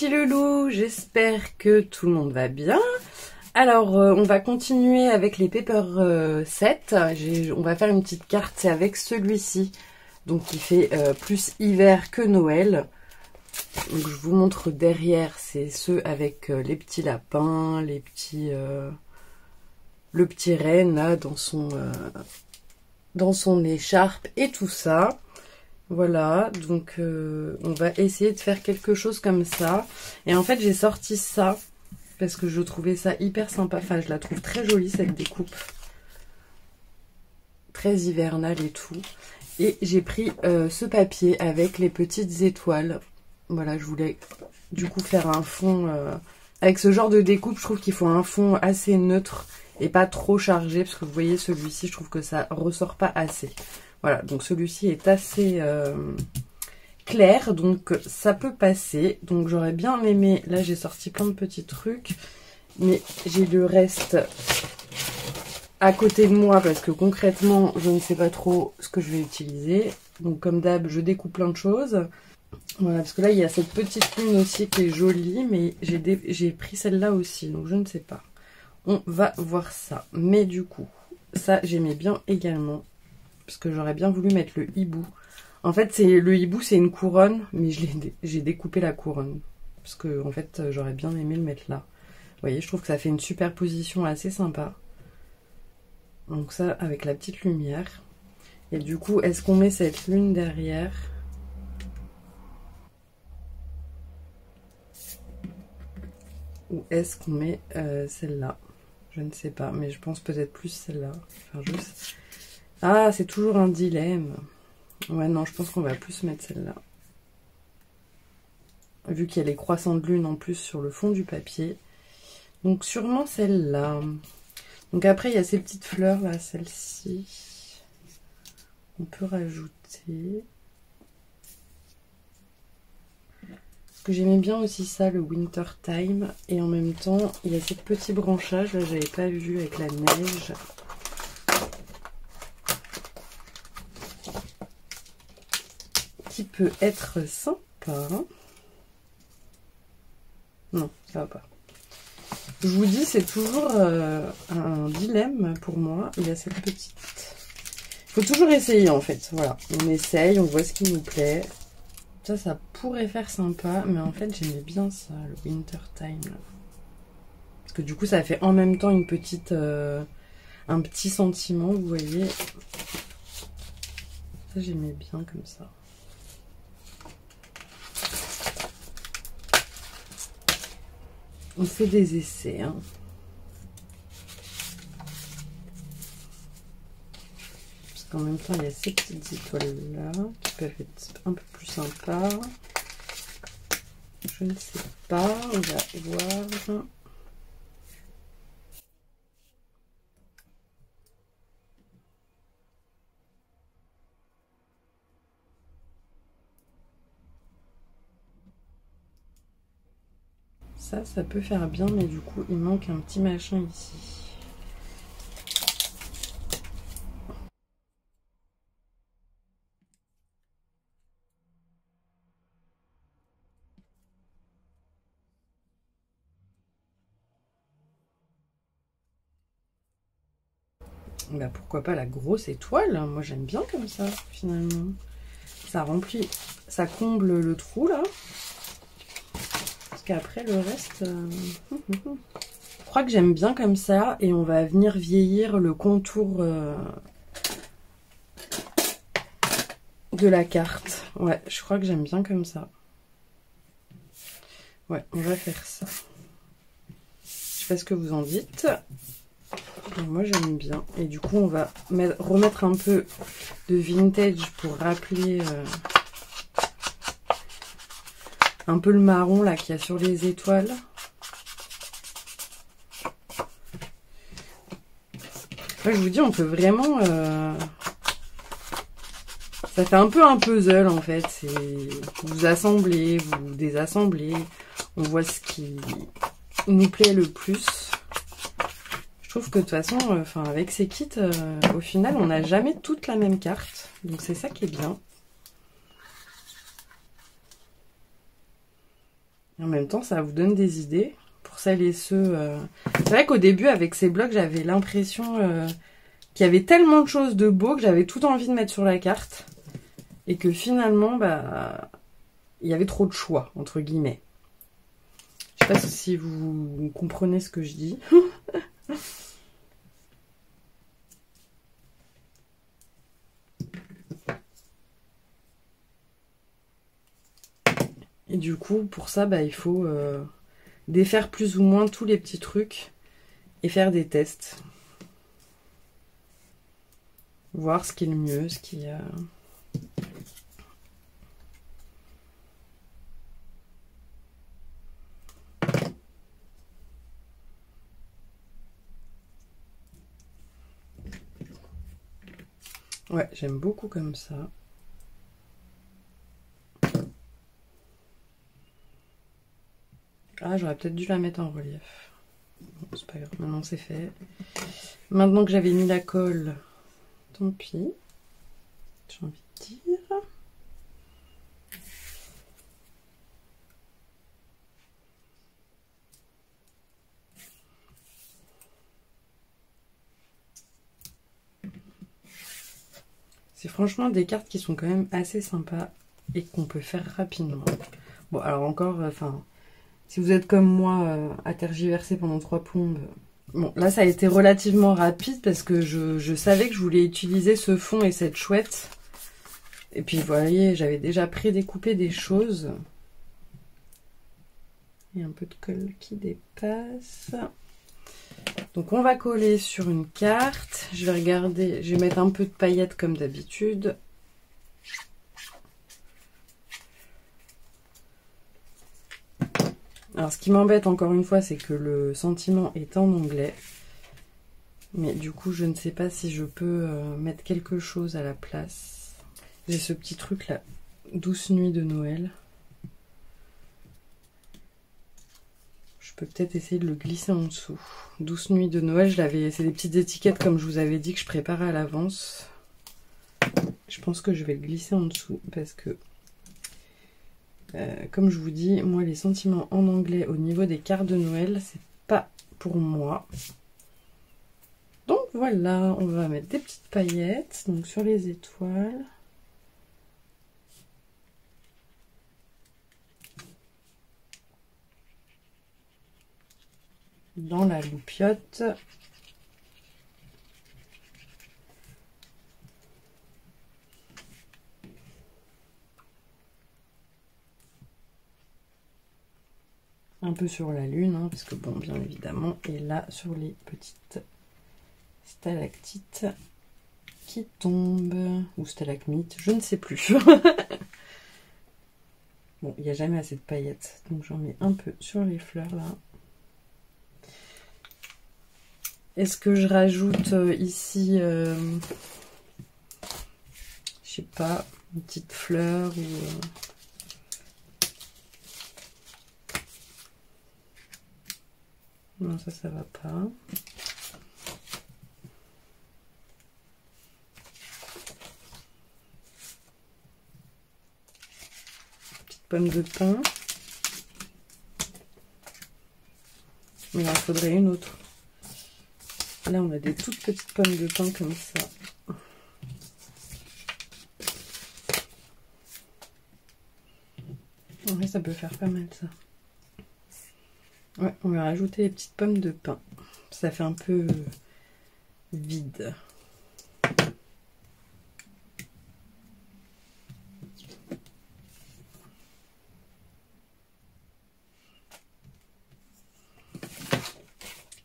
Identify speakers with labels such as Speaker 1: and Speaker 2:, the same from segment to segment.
Speaker 1: petits loulous, j'espère que tout le monde va bien. Alors, on va continuer avec les paper sets. On va faire une petite carte, c'est avec celui-ci. Donc, il fait plus hiver que Noël. Donc, je vous montre derrière, c'est ceux avec les petits lapins, les petits... le petit renne, là, dans son écharpe et tout ça. Voilà, donc on va essayer de faire quelque chose comme ça. Et en fait, j'ai sorti ça parce que je trouvais ça hyper sympa. Enfin, je la trouve très jolie, cette découpe. Très hivernale et tout. Et j'ai pris ce papier avec les petites étoiles. Voilà, je voulais du coup faire un fond... avec ce genre de découpe, je trouve qu'il faut un fond assez neutre et pas trop chargé. Parce que vous voyez, celui-ci, je trouve que ça ressort pas assez. Voilà, donc celui-ci est assez clair, donc ça peut passer. Donc j'aurais bien aimé, là j'ai sorti plein de petits trucs, mais j'ai le reste à côté de moi parce que concrètement je ne sais pas trop ce que je vais utiliser. Donc comme d'hab, je découpe plein de choses. Voilà, parce que là il y a cette petite lune aussi qui est jolie, mais j'ai pris celle-là aussi, donc je ne sais pas. On va voir ça. Mais du coup, ça j'aimais bien également. Parce que j'aurais bien voulu mettre le hibou. En fait, le hibou, c'est une couronne, mais j'ai découpé la couronne. Parce que, en fait, j'aurais bien aimé le mettre là. Vous voyez, je trouve que ça fait une superposition assez sympa. Donc ça, avec la petite lumière. Et du coup, est-ce qu'on met cette lune derrière? Ou est-ce qu'on met celle-là? Je ne sais pas, mais je pense peut-être plus celle-là. Enfin, juste... Ah, c'est toujours un dilemme. Ouais, non, je pense qu'on va plus mettre celle-là. Vu qu'il y a les croissants de lune en plus sur le fond du papier. Donc, sûrement celle-là. Donc, après, il y a ces petites fleurs, là, celle-ci. On peut rajouter. Parce que j'aimais bien aussi ça, le winter time. Et en même temps, il y a ces petits branchages, là, j'avais pas vu avec la neige. Qui peut être sympa. Non, ça va pas. Je vous dis, c'est toujours un dilemme pour moi. Il y a cette petite... Il faut toujours essayer en fait. Voilà, on essaye, on voit ce qui nous plaît. Ça pourrait faire sympa. Mais en fait, j'aimais bien ça, le winter time. Là. Parce que du coup, ça fait en même temps une petite... un petit sentiment, vous voyez. Ça, j'aimais bien comme ça. On fait des essais. Hein. Parce qu'en même temps, il y a ces petites étoiles-là qui peuvent être un peu plus sympas. Je ne sais pas. On va voir. Ça peut faire bien, mais du coup, il manque un petit machin ici. Bah pourquoi pas la grosse étoile? Moi, j'aime bien comme ça, finalement. Ça remplit, ça comble le trou, là. Parce qu'après, le reste... Je crois que j'aime bien comme ça. Et on va venir vieillir le contour de la carte. Ouais, je crois que j'aime bien comme ça. Ouais, on va faire ça. Je sais pas ce que vous en dites. Et moi, j'aime bien. Et du coup, on va remettre un peu de vintage pour rappeler... un peu le marron là qu'il y a sur les étoiles. Là, je vous dis, on peut vraiment... Ça fait un peu un puzzle en fait. Vous assemblez, vous désassemblez. On voit ce qui nous plaît le plus. Je trouve que de toute façon, avec ces kits, au final, on n'a jamais toute la même carte. Donc c'est ça qui est bien. Et En même temps, ça vous donne des idées pour celles et ceux... C'est vrai qu'au début, avec ces blocs, j'avais l'impression qu'il y avait tellement de choses de beau que j'avais tout envie de mettre sur la carte. Et que finalement, bah, il y avait trop de choix, entre guillemets. Je sais pas si vous comprenez ce que je dis. Et du coup, pour ça, bah, il faut défaire plus ou moins tous les petits trucs et faire des tests. Voir ce qui est le mieux, ce qui... Ouais, j'aime beaucoup comme ça. Ah, j'aurais peut-être dû la mettre en relief. Bon, c'est pas grave, maintenant c'est fait. Maintenant que j'avais mis la colle, tant pis. J'ai envie de dire. C'est franchement des cartes qui sont quand même assez sympas et qu'on peut faire rapidement. Bon, alors encore, enfin, si vous êtes comme moi à tergiverser pendant 3 plombes... Bon, là, ça a été relativement rapide parce que je savais que je voulais utiliser ce fond et cette chouette. Et puis, vous voyez, j'avais déjà prédécoupé des choses. Il y a un peu de colle qui dépasse. Donc, on va coller sur une carte. Je vais regarder, je vais mettre un peu de paillettes comme d'habitude. Alors, ce qui m'embête encore une fois, c'est que le sentiment est en anglais. Mais du coup, je ne sais pas si je peux mettre quelque chose à la place. J'ai ce petit truc là, Douce nuit de Noël. Je peux peut-être essayer de le glisser en dessous. Douce nuit de Noël, c'est des petites étiquettes comme je vous avais dit que je préparais à l'avance. Je pense que je vais le glisser en dessous parce que... comme je vous dis, moi les sentiments en anglais au niveau des cartes de Noël, c'est pas pour moi. Donc voilà, on va mettre des petites paillettes donc sur les étoiles. Dans la loupiote. Un peu sur la lune, hein, parce que bon, bien évidemment, et là sur les petites stalactites qui tombent, ou stalagmites, je ne sais plus. Bon, il n'y a jamais assez de paillettes, donc j'en mets un peu sur les fleurs là. Est-ce que je rajoute ici, je sais pas, une petite fleur ou... Non, ça va pas. Petite pomme de pin. Mais il en faudrait une autre. Là, on a des toutes petites pommes de pin comme ça. En vrai, ça peut faire pas mal ça. Ouais, on va rajouter les petites pommes de pin. Ça fait un peu vide.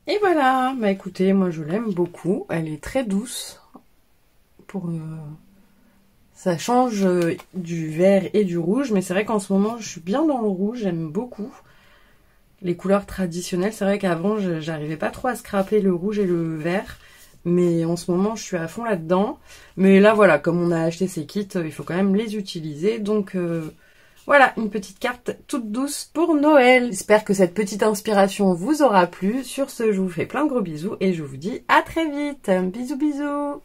Speaker 1: Et voilà, bah écoutez, moi je l'aime beaucoup. Elle est très douce. Ça change du vert et du rouge, mais c'est vrai qu'en ce moment je suis bien dans le rouge, j'aime beaucoup. Les couleurs traditionnelles, c'est vrai qu'avant j'arrivais pas trop à scraper le rouge et le vert, mais en ce moment je suis à fond là-dedans. Mais là voilà, comme on a acheté ces kits, il faut quand même les utiliser, donc voilà, une petite carte toute douce pour Noël. J'espère que cette petite inspiration vous aura plu. Sur ce, je vous fais plein de gros bisous et je vous dis à très vite. Bisous bisous.